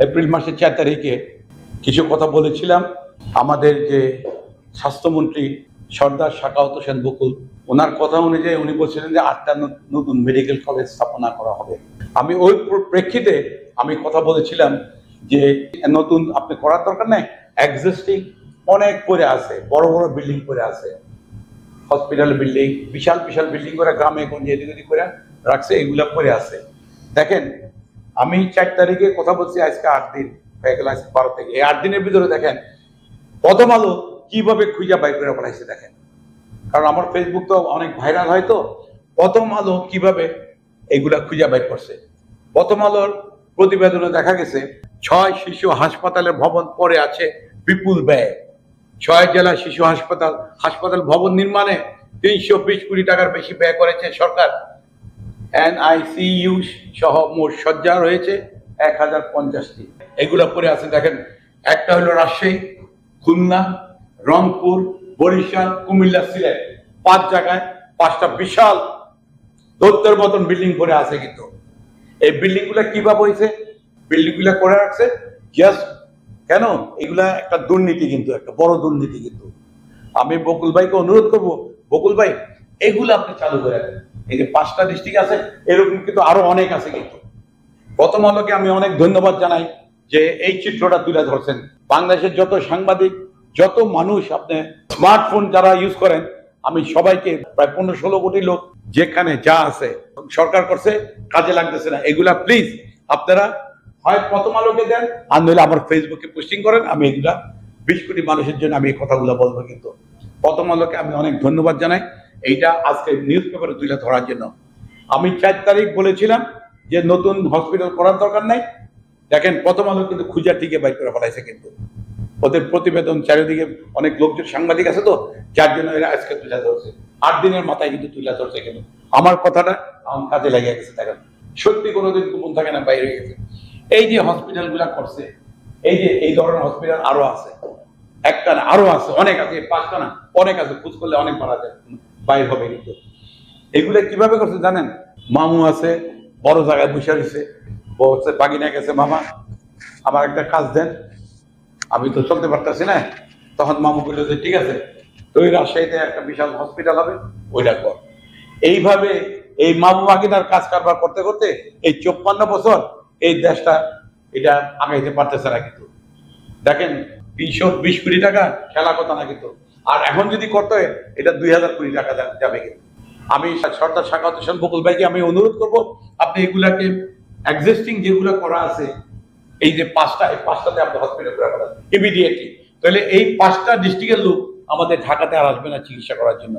April মাসের 4 তারিখে কিছু কথা বলেছিলাম। আমাদের যে স্বাস্থ্যমন্ত্রী সর্দার সাখাওয়াত হোসেন বকুল, ওনার কথা অনুযায়ী উনি বলছিলেন যে 8টা নতুন মেডিকেল কলেজ স্থাপনা করা হবে। আমি ওই প্রেক্ষিতে আমি কথা বলেছিলাম যে নতুন আপনি করার দরকার নেই, এক্সিস্টিং অনেক পড়ে আছে, বড় বড় বিল্ডিং পড়ে আছে, হসপিটাল বিল্ডিং, বিশাল বিশাল বিল্ডিং করে গ্রামে গঞ্জে এদিক ওদিক করে রাখছে, এগুলা পড়ে আছে। দেখেন, আমি 4 তারিখে কথা বলছি, আজকে 8 দিন হয়ে গেল, আজকে 12 থেকে। এই 8 দিনের ভিতরে দেখেন প্রথম আলো কিভাবে খুঁজা বাইর করে ফেলাইছে দেখেন, কারণ আমার ফেসবুক তো অনেক ভাইরাল হয়, তো প্রথম আলো কিভাবে এগুলা খুঁজা বাইর করছে। প্রথম আলোর প্রতিবেদনে দেখা গেছে 6 শিশু হাসপাতালের ভবন পড়ে আছে বিপুল ব্যয়। 6 জেলা শিশু হাসপাতাল ভবন নির্মাণে 320 কোটি টাকার বেশি ব্যয় করেছে সরকার। এনআইসিইউ সহ মোট শয্যা রয়েছে 1050টি। এগুলো পড়ে আছে দেখেন, একটা হলো রাজশাহী, খুলনা, রংপুর, বরিশাল, কুমিল্লা, সিলেট, 5 জায়গায় 5টা বিশাল দৈত্যের মতন বিল্ডিং পড়ে আছে। কিন্তু এই বিল্ডিং গুলা কিভাবে হয়েছে, বিল্ডিং গুলা করে রাখছে জাস্ট কেন? এগুলা একটা দুর্নীতি, কিন্তু একটা বড় দুর্নীতি। কিন্তু আমি বকুল ভাইকে অনুরোধ করবো, বকুল ভাই এগুলো আপনি চালু করে দেন। এই যে 5টা ডিস্ট্রিক্ট আছে, এরকম কিন্তু আরো অনেক আছে। কিন্তু প্রথম আলোকে আমি অনেক ধন্যবাদ জানাই যে এই চিত্রটা তুলে ধরছেন। বাংলাদেশের যত সাংবাদিক, যত মানুষ, আপনি স্মার্টফোন যারা ইউজ করেন, আমি সবাইকে, প্রায় 15-16 কোটি লোক যেখানে যা আছে সরকার করছে, কাজে লাগতেছে না, এগুলা প্লিজ আপনারা হয় প্রথম আলোকে দেন, আর নইলে আমার ফেসবুকে পোস্টিং করেন। আমি এগুলা 20 কোটি মানুষের জন্য আমি এই কথাগুলো বলবো। কিন্তু প্রথম আলোকে আমি অনেক ধন্যবাদ জানাই এইটা আজকে নিউজ পেপারে তুলে ধরার জন্য। আমি 4 তারিখ বলেছিলাম যে নতুন হসপিটাল করার দরকার নাই। দেখেন প্রথম আলো কিন্তু খুঁজা টিকে বাইর করে ফেলাইছে। কিন্তু ওদের প্রতিবেদন চারিদিকে অনেক লোকজন, সাংবাদিক আছে, তো যার জন্য এরা আজকে তুলে ধরছে। 8 দিনের মাথায় কিন্তু তুলে ধরছে। কিন্তু আমার কথাটা আমার কাজে লেগে গেছে। দেখেন সত্যি কোনোদিন গোপন থাকে না, বাইরে গেছে। এই যে হসপিটাল গুলা করছে, এই যে এই ধরনের হসপিটাল আরো আছে, একটা না আরো আছে, অনেক আছে, 5টা না অনেক আছে, খোঁজ করলে অনেক মারা যায়, বাইর হবে। কিন্তু এগুলো কিভাবে করছে জানেন? মামু আছে, বড় জায়গায় বসে রয়েছে, বলছে বাগিনা গেছে, মামা আমার একটা কাজ দেন, আমি তো চলতে পারতেছি না। তখন মামু বললো যে ঠিক আছে, তো ওই রাজশাহীতে একটা বিশাল হসপিটাল হবে, ওইটা কর। এইভাবে এই মামু বাগিনার কাজ কারবার করতে করতে এই 54 বছর এই দেশটা এটা আগাইতে পারতেছে না। কিন্তু দেখেন 320 কোটি টাকা খেলা কথা না। কিন্তু আর এখন যদি করতে হয় এটা 2000 কোটি টাকা যাবে। কিন্তু আমি সর্দার সাখাওয়াত হোসেন বকুল ভাইকে আমি অনুরোধ করব, আপনি এগুলাকে এক্সিস্টিং যেগুলো করা আছে, এই যে 5টা, এই 5টাতে আপনি হসপিটাল করে ফেলেন ইমিডিয়েটলি। তাহলে এই 5টা ডিস্ট্রিক্টের লোক আমাদের ঢাকাতে আর আসবে না চিকিৎসা করার জন্য।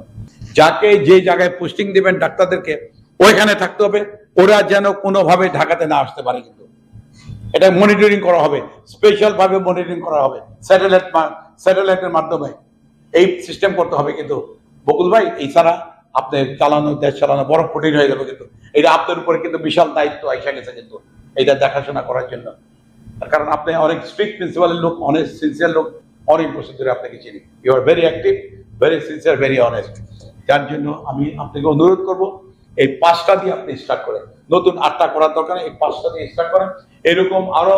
যাকে যে জায়গায় পোস্টিং দিবেন ডাক্তারদেরকে, ওইখানে থাকতে হবে, ওরা যেন কোনোভাবে ঢাকাতে না আসতে পারে। কিন্তু এটা মনিটরিং করা হবে, স্পেশাল ভাবে মনিটরিং করা হবে, স্যাটেলাইটের মাধ্যমে এই সিস্টেম করতে হবে। কিন্তু বকুল ভাই এই ছাড়া আপনার দেশ চালানো বড় কঠিন হয়ে যাবে। কিন্তু এটা আপনার উপরে কিন্তু বিশাল দায়িত্ব আইসা গেছে, কিন্তু এটা দেখাশোনা করার জন্য। কারণ আপনি অনেক স্ট্রিক্ট প্রিন্সিপালের লোক, অনেক সিনসিয়ার লোক, অনেক বছর ধরে আপনাকে চিনি। You are very active, very sincere, very honest. যার জন্য আমি আপনাকে অনুরোধ করব, এই 5টা দিয়ে আপনি স্টার্ট করেন। নতুন 8টা করার দরকার, এই 5টা দিয়ে স্টার্ট করেন। এরকম আরো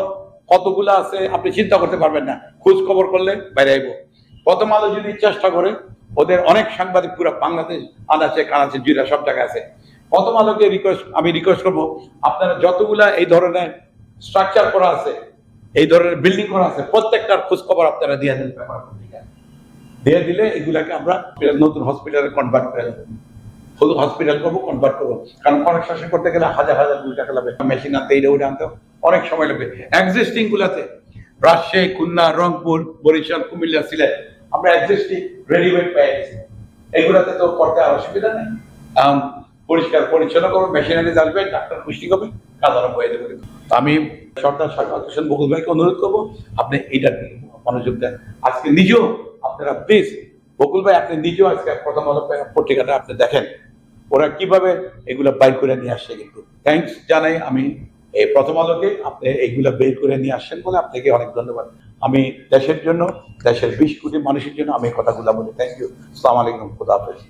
কতগুলো আছে আপনি চিন্তা করতে পারবেন না, খোঁজ খবর করলে বাইরে আইব। প্রথম আলো যদি চেষ্টা করে, ওদের অনেক সাংবাদিক পুরো বাংলাদেশ আনাচে কানাচে জুড়ে সব জায়গায় আছে। প্রথম আলোকে আমি রিকোয়েস্ট করবো, আপনারা যতগুলা এই ধরনের স্ট্রাকচার করা আছে, এই ধরনের বিল্ডিং করা আছে, প্রত্যেকটার খোঁজ খবর আপনারা দিয়ে দেন পেপার পত্রিকায়। দিয়ে দিলে এগুলাকে আমরা নতুন হসপিটালে কনভার্ট করে দেবো, হসপিটাল করবো, কনভার্ট করবো। কারণ কনস্ট্রাকশন করতে গেলে হাজার হাজার কোটি টাকা লাগবে, মেশিন আনতে, এইটা ওইটা আনতে অনেক সময় লাগবে। এক্সিস্টিং গুলাতে রাজশাহী, খুলনা, রংপুর, বরিশাল, কুমিল্লা, সিলেট আমরা এক্সিস্টিং রেডিমেড পেয়ে গেছি। এগুলাতে তো করতে আর অসুবিধা নেই। পরিষ্কার পরিচ্ছন্ন করবো, মেশিনারি আসবে, ডাক্তার পুষ্টি করবে, কাজ আরম্ভ হয়ে যাবে। আমি সর্দার সাখাওয়াত হোসেন বকুল ভাইকে অনুরোধ করবো, আপনি এইটা মনোযোগ দেন। আজকে নিজেও আপনারা প্লিজ, বকুল ভাই আপনি নিজেও আজকে প্রথম আলো পত্রিকাটা আপনি দেখেন ওরা কিভাবে এগুলা বাইর করে নিয়ে আসছে। কিন্তু থ্যাংকস জানাই আমি এই প্রথম আলোকে, আপনি এইগুলা বের করে নিয়ে আসছেন বলে আপনাকে অনেক ধন্যবাদ। আমি দেশের জন্য, দেশের 20 কোটি মানুষের জন্য আমি এই কথাগুলো বলি। Thank you. আসসালামু আলাইকুম, খুদা হাফেজ।